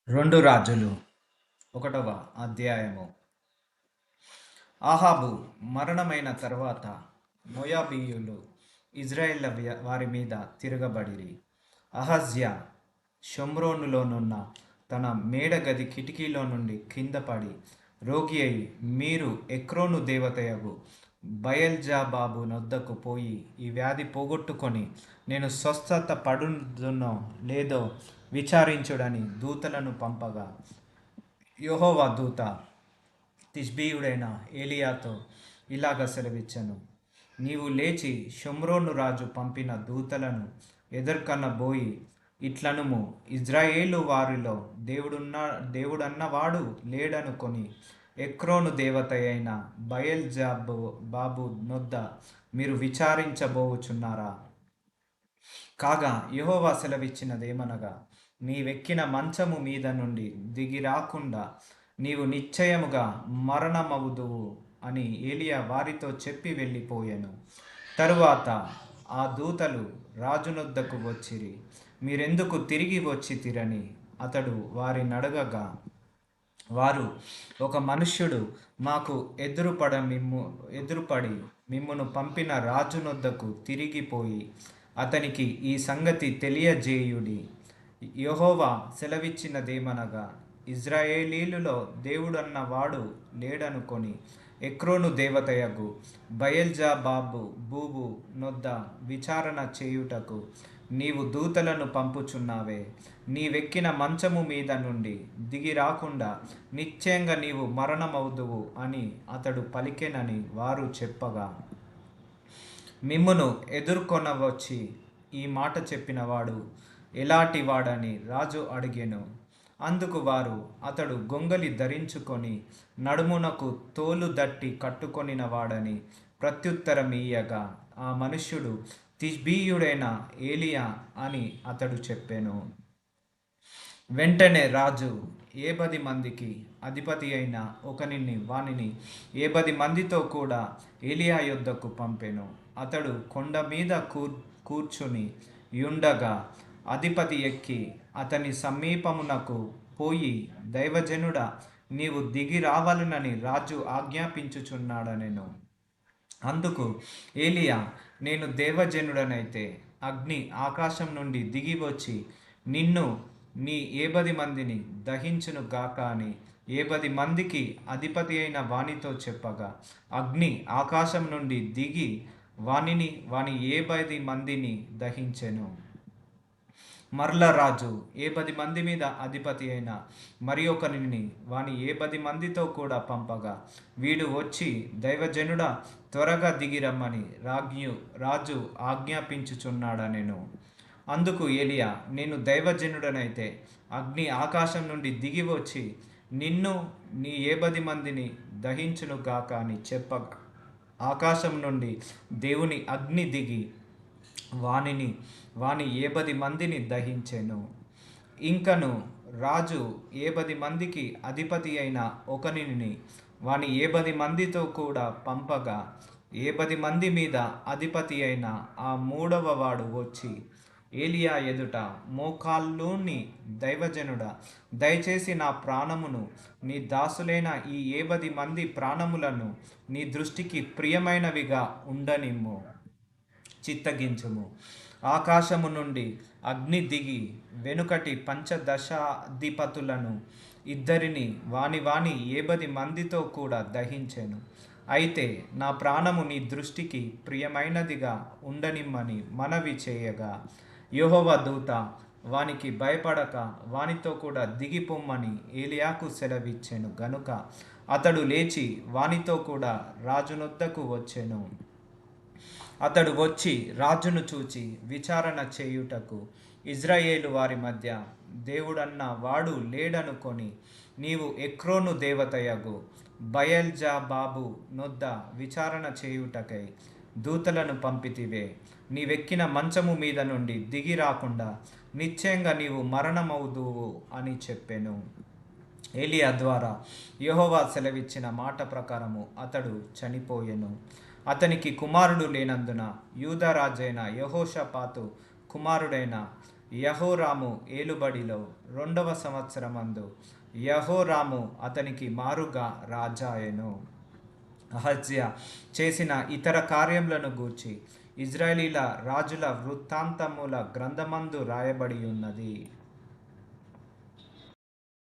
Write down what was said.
రెండు రాజులు 1వ అధ్యాయము. ఆహాబు మరణమైన తర్వాత మోయాబీయులు ఇజ్రాయేళ్ల వారి మీద తిరగబడిరి. అహజ్యా షోమ్రోనులోనున్న తన మేడగది కిటికీలో నుండి కింద పడి రోగి అయి, మీరు ఎక్రోను దేవతయగు బయల్జాబాబు నొద్దకు పోయి ఈ వ్యాధి పోగొట్టుకొని నేను స్వస్థత పడుదునో లేదో విచారించుడని దూతలను పంపగా, యెహోవా దూత తిష్బీయుడైన ఏలియాతో ఇలాగ సెలవిచ్చెను: నీవు లేచి షోమ్రోను రాజు పంపిన దూతలను ఎదుర్కొనబోయి ఇట్లనుము, ఇజ్రాయేలు వారిలో దేవుడన్నవాడు లేడనుకొని ఎక్రోను దేవత అయిన బాబు నొద్ద మీరు విచారించబోచున్నారా? కాగా యెహోవా సెలవిచ్చినదేమనగా, నీవెక్కిన మంచము మీద నుండి దిగి రాకుండా నీవు నిశ్చయముగా మరణమవుదువు అని ఏలియా వారితో చెప్పి వెళ్ళిపోయాను. తరువాత ఆ దూతలు రాజునొద్దకు వచ్చిరి. మీరెందుకు తిరిగి వచ్చితిరని అతడు వారినడగగా, వారు, ఒక మనుష్యుడు మాకు ఎదురుపడి మిమ్మును పంపిన రాజునొద్దకు తిరిగిపోయి అతనికి ఈ సంగతి తెలియజేయుడి. యెహోవా సెలవిచ్చినదేమనగా, ఇజ్రాయేలీయులలో దేవుడన్నవాడు లేడనుకొని ఎక్రోను దేవతయగు బూబు నొద్ద విచారణ చేయుటకు నీవు దూతలను పంపుచున్నావే. నీవెక్కిన మంచము మీద నుండి దిగి రాకుండా నిశ్చయంగా నీవు మరణమవుదువు అని అతడు పలికెనని వారు చెప్పగా, మిమ్మును ఎదుర్కొనవచ్చి ఈ మాట చెప్పినవాడు ఎలాంటి వాడని రాజు అడిగెను. అందుకు వారు, అతడు గొంగలి ధరించుకొని నడుమునకు తోలు దట్టి కట్టుకొనిన వాడని ప్రత్యుత్తరమియ్యగా, ఆ మనుష్యుడు తిష్బీయుడైన ఏలియా అని అతడు చెప్పెను. వెంటనే రాజు 10 మందికి అధిపతి అయిన ఒకనిని వానిని 10 మందితో కూడా ఏలియా యొద్దకు పంపెను. అతడు కొండ మీద కూర్చుని యుండగా అధిపతి ఎక్కి అతని సమీపమునకు పోయి, దైవజనుడా, నీవు దిగి రావాలనని రాజు ఆజ్ఞాపించుచున్నాడనెను. అందుకు ఏలియా, నేను దేవజనుడనైతే అగ్ని ఆకాశం నుండి దిగి వచ్చి నిన్ను నీ 10 మందిని దహించును గాక అని 10 మందికి అధిపతి అయిన వానితో చెప్పగా, అగ్ని ఆకాశం నుండి దిగి వాని 10 మందిని దహించెను. మరల రాజు 10 మంది మీద అధిపతి అయిన మరి ఒకరిని వాని 10 మందితో కూడా పంపగా, వీడు వచ్చి, దైవజనుడా, త్వరగా దిగిరమ్మని రాజు ఆజ్ఞాపించుచున్నాడనెను. అందుకు ఏలియా, నేను దైవజనుడనైతే అగ్ని ఆకాశం నుండి దిగి వచ్చి నిన్ను నీ 10 మందిని దహించును గాక అని చెప్పగా, ఆకాశం నుండి దేవుని అగ్ని దిగి వాని 10 మందిని దహించెను. ఇంకను రాజు 10 మందికి అధిపతి అయిన ఒకనిని వాని 10 మందితో కూడా పంపగా, 10 మంది మీద అధిపతి అయిన ఆ 3వ వాడు వచ్చి ఏలియా ఎదుట, మోకాళ్ళూని, దైవజనుడా, దయచేసి నా ప్రాణమును నీ దాసులైన ఈ 10 మంది ప్రాణములను నీ దృష్టికి ప్రియమైనవిగా ఉండనిమ్ము, చిత్తగించుము. ఆకాశము నుండి అగ్ని దిగి వెనుకటి పంచదశాధిపతులను ఇద్దరిని వాని 10 మందితో కూడా దహించెను. అయితే నా ప్రాణము నీ దృష్టికి ప్రియమైనదిగా ఉండనిమ్మని మనవి చేయగా, యెహోవా దూత వానికి భయపడక వానితో కూడా దిగిపోమ్మని ఏలియాకు సెలవిచ్చెను గనుక అతడు లేచి వానితో కూడా రాజునొద్దకు వచ్చెను. అతడు వచ్చి రాజును చూచి విచారణ చేయుటకు ఇజ్రాయేలు వారి మధ్య దేవుడన్న వాడు లేడనుకొని, నీవు ఎక్రోను దేవతయగు బయల్జాబాబు నొద్ద విచారణ చేయుటకై దూతలను పంపితివే. నీవెక్కిన మంచము మీద నుండి దిగి రాకుండా నిశ్చయంగా నీవు మరణమవుదువు అని చెప్పెను. ఏలియా ద్వారా యెహోవా సెలవిచ్చిన మాట ప్రకారము అతడు చనిపోయెను. అతనికి కుమారుడు లేనందున యూదా రాజైన యెహోషాపాతు కుమారుడైన యెహోరాము ఏలుబడిలో 2వ సంవత్సరమందు యెహోరాము అతనికి మారుగా రాజాయెను. అహజ్యా చేసిన ఇతర కార్యములను గూర్చి ఇజ్రాయేలీల రాజుల వృత్తాంతముల గ్రంథమందు రాయబడి ఉన్నది.